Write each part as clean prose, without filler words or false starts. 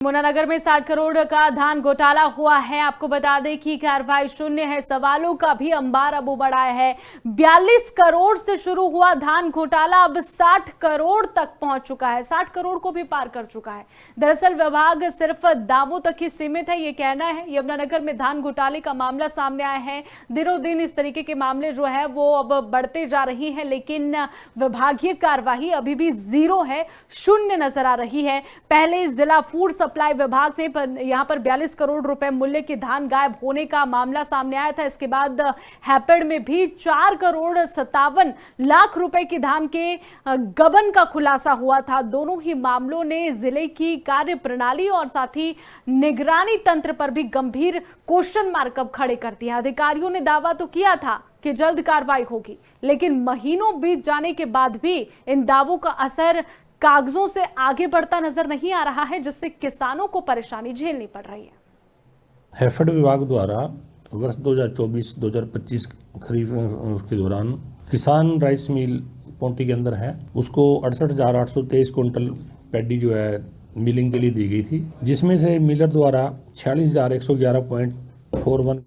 यमुनानगर में 60 करोड़ का धान घोटाला हुआ है। आपको बता दें कि कार्रवाई शून्य है, सवालों का भी अंबार अब बढ़ा है। 42 करोड़ से शुरू हुआ धान घोटाला अब 60 करोड़ तक पहुंच चुका है, 60 करोड़ को भी पार कर चुका है। दरअसल विभाग सिर्फ दावों तक ही सीमित है, ये कहना है। यमुनानगर में धान घोटाले का मामला सामने आया है। दिनों दिन इस तरीके के मामले जो है वो अब बढ़ते जा रही है, लेकिन विभागीय कार्यवाही अभी भी जीरो है, शून्य नजर आ रही है। पहले जिला फूड सप्लाई विभाग ने यहां पर 42 करोड़ रुपए मूल्य के धान गायब होने का मामला सामने आया था। इसके बाद हैपेड में भी 4 करोड़ 57 लाख रुपए की धान के गबन का खुलासा हुआ था। दोनों ही मामलों ने जिले की कार्य प्रणाली और साथ ही निगरानी तंत्र पर भी गंभीर क्वेश्चन मार्क अब खड़े कर दिए। अधिकारियों ने दावा तो किया था कि जल्द कार्रवाई होगी, लेकिन महीनों बीत जाने के बाद भी इन दावों का असर कागजों से आगे बढ़ता नजर नहीं आ रहा है, जिससे किसानों को परेशानी झेलनी पड़ रही है। हैफेड विभाग द्वारा वर्ष 2024-2025 खरीफ के दौरान किसान राइस मिल पौंटी के अंदर है, उसको 68,823 क्विंटल पैडी जो है मिलिंग के लिए दी गई थी, जिसमें से मिलर द्वारा 46,111.41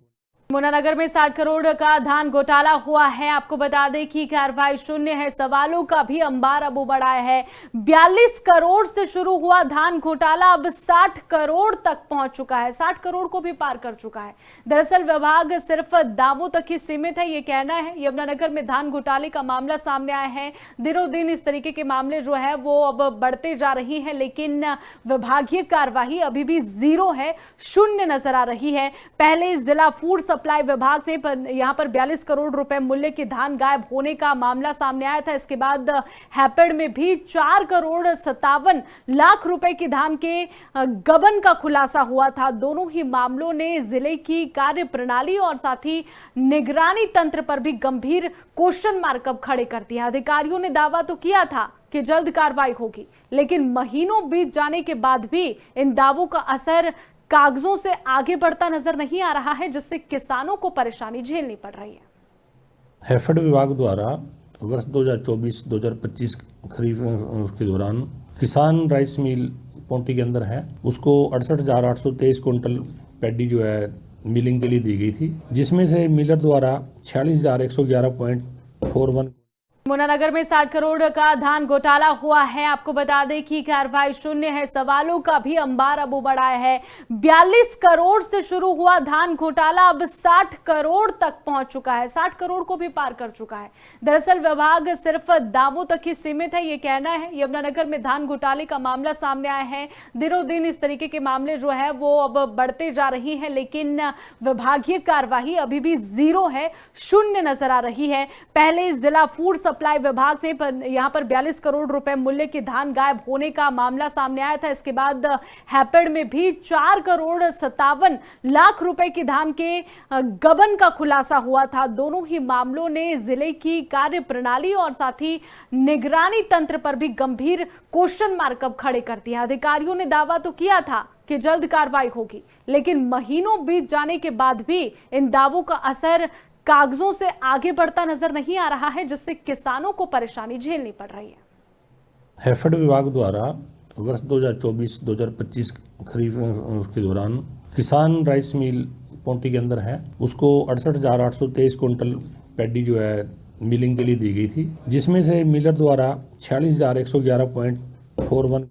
यमुनानगर में 60 करोड़ का धान घोटाला हुआ है। आपको बता दें कि कार्रवाई शून्य है, सवालों का भी अंबार अब बढ़ा है। 42 करोड़ से शुरू हुआ धान घोटाला अब 60 करोड़ तक पहुंच चुका है, 60 करोड़ को भी पार कर चुका है। दरअसल विभाग सिर्फ दावों तक ही सीमित है, ये कहना है। यमुनानगर में धान घोटाले का मामला सामने आया है। दिनों दिन इस तरीके के मामले जो है वो अब बढ़ते जा रही है, लेकिन विभागीय कार्यवाही अभी भी जीरो है, शून्य नजर आ रही है। पहले जिला फूड सप्लाई विभाग ने यहां पर 42 करोड़ रुपए मूल्य के धान गायब होने का मामला सामने आया था। इसके बाद हैपेड में भी 4 करोड़ 57 लाख रुपए की धान के गबन का खुलासा हुआ था। दोनों ही मामलों ने जिले की कार्य प्रणाली और साथ ही निगरानी तंत्र पर भी गंभीर क्वेश्चन मार्क अब खड़े कर दिए। अधिकारियों ने दावा तो किया था कि जल्द कार्रवाई होगी, लेकिन महीनों बीत जाने के बाद भी इन दावों का असर कागजों से आगे बढ़ता नजर नहीं आ रहा है, जिससे किसानों को परेशानी झेलनी पड़ रही है। हैफेड विभाग द्वारा वर्ष 2024-2025 खरीफ के दौरान किसान राइस मिल पौंटी के अंदर है, उसको 68,823 क्विंटल पैडी जो है मिलिंग के लिए दी गई थी, जिसमें से मिलर द्वारा 46,111.41 यमुनानगर में 60 करोड़ का धान घोटाला हुआ है। आपको बता दें कि कार्रवाई शून्य है, सवालों का भी अंबार अब बढ़ा है। 42 करोड़ से शुरू हुआ धान घोटाला अब 60 करोड़ तक पहुंच चुका है, 60 करोड़ को भी पार कर चुका है। दरअसल विभाग सिर्फ दावों तक ही सीमित है, ये कहना है। यमुनानगर में धान घोटाले का मामला सामने आया है। दिनों दिन इस तरीके के मामले जो है वो अब बढ़ते जा रही है, लेकिन विभागीय कार्यवाही अभी भी जीरो है, शून्य नजर आ रही है। पहले जिला फूड सप्लाई विभाग ने यहां पर 42 करोड़ रुपए मूल्य के धान गायब होने का मामला सामने आया था। इसके बाद हैपेड में भी 4 करोड़ 57 लाख रुपए की धान के गबन का खुलासा हुआ था। दोनों ही मामलों ने जिले की कार्य प्रणाली और साथ ही निगरानी तंत्र पर भी गंभीर क्वेश्चन मार्क अब खड़े कर दिए। अधिकारियों ने दावा तो किया था कि जल्द कार्रवाई होगी, लेकिन महीनों बीत जाने के बाद भी इन दावों का असर कागजों से आगे बढ़ता नजर नहीं आ रहा है, जिससे किसानों को परेशानी झेलनी पड़ रही है। हैफेड विभाग द्वारा वर्ष 2024-2025 खरीफ के दौरान किसान राइस मिल पौंटी के अंदर है, उसको 68,823 क्विंटल पैडी जो है मिलिंग के लिए दी गई थी, जिसमें से मिलर द्वारा 46,111.41